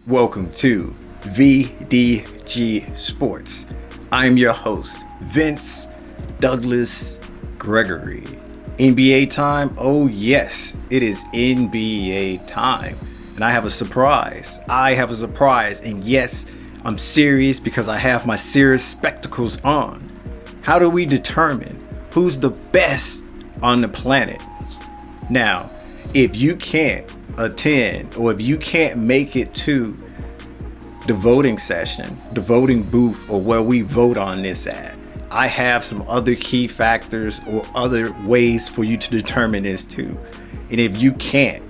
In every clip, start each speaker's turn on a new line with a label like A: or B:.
A: Welcome to VDG Sports. I'm your host, Vince Douglas Gregory. NBA time? Oh yes, it is NBA time. And I have a surprise. And yes, I'm serious because I have my serious spectacles on. How do we determine who's the best on the planet? Now, if you can't attend or if you can't make it to the voting session, the voting booth, or where we vote on this at, I have some other key factors or other ways for you to determine this too. And if you can't,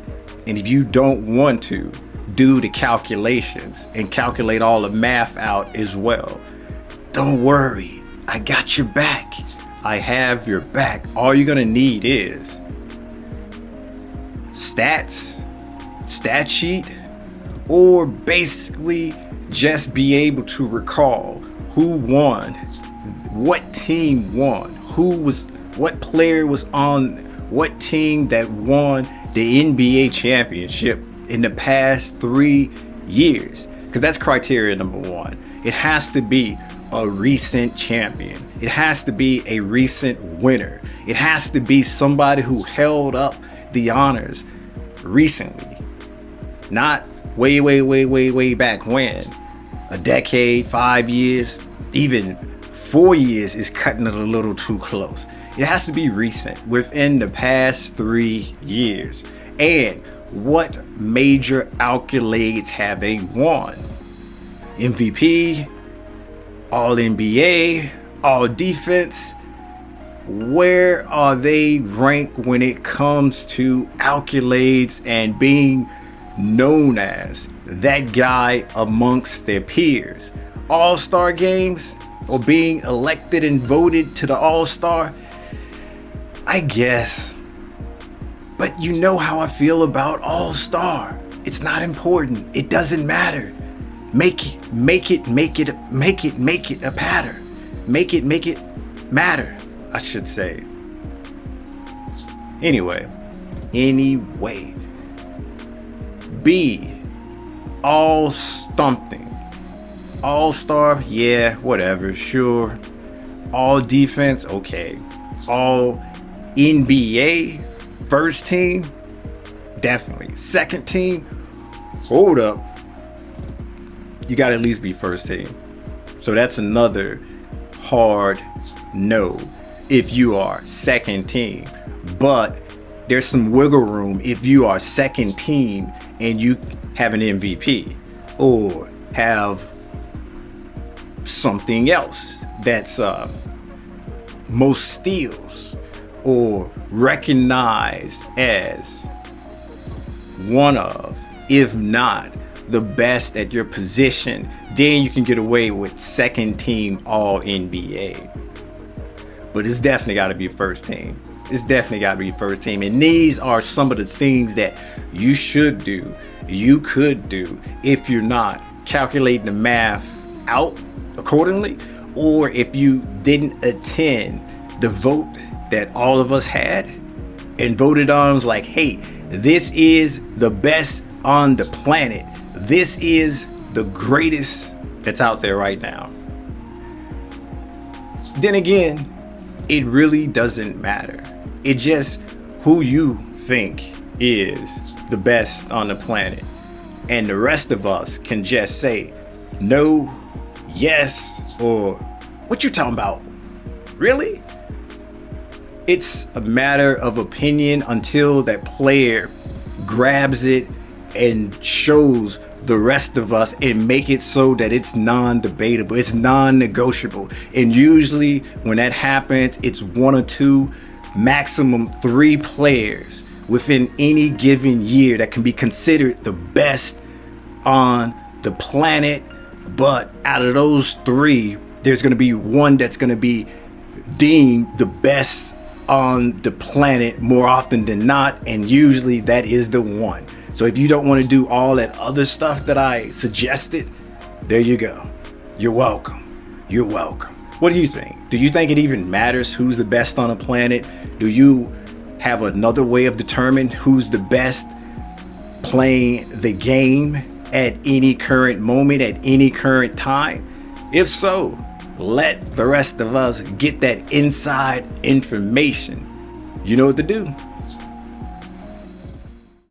A: and if you don't want to do the calculations and calculate all the math out as well, don't worry, I got your back. I have your back. All you're gonna need is stat sheet, or basically just be able to recall who won, what team won, what player was on what team that won the NBA championship in the past 3 years. Because that's criteria number one. It has to be a recent champion. It has to be a recent winner. It has to be somebody who held up the honors recently. Not way back when. A decade, 5 years, even 4 years is cutting it a little too close. It has to be recent, within the past 3 years. And what major accolades have they won? MVP, All NBA, All Defense. Where are they ranked when it comes to accolades and being known as that guy amongst their peers? All-star games, or being elected and voted to the all-star, I guess. But you know how I feel about all-star. It's not important. It doesn't matter. Make it a pattern. Make it matter, I should say. Anyway. B, all something. All-star, yeah, whatever, sure. All defense, okay. All NBA, first team, definitely. Second team, hold up. You gotta at least be first team. So that's another hard no if you are second team. But there's some wiggle room if you are second team and you have an MVP or have something else that's most steals or recognized as one of, if not the best at your position, then you can get away with second team All NBA. But it's definitely got to be first team. And these are some of the things that you should do, you could do, if you're not calculating the math out accordingly, or if you didn't attend the vote that all of us had and voted on. Was like, hey, this is the best on the planet. This is the greatest that's out there right now. Then again, it really doesn't matter. It's just who you think is the best on the planet. And the rest of us can just say no, yes, or what you talking about? Really? It's a matter of opinion until that player grabs it and shows the rest of us and make it so that it's non-debatable, it's non-negotiable. And usually when that happens, it's one or two, maximum 3 players within any given year that can be considered the best on the planet. But out of those 3, there's going to be one that's going to be deemed the best on the planet more often than not, and usually that is the one. So if you don't want to do all that other stuff that I suggested, there you go. You're welcome. What do you think? Do you think it even matters who's the best on the planet? Do you have another way of determining who's the best playing the game at any current moment, at any current time? If so, let the rest of us get that inside information. You know what to do.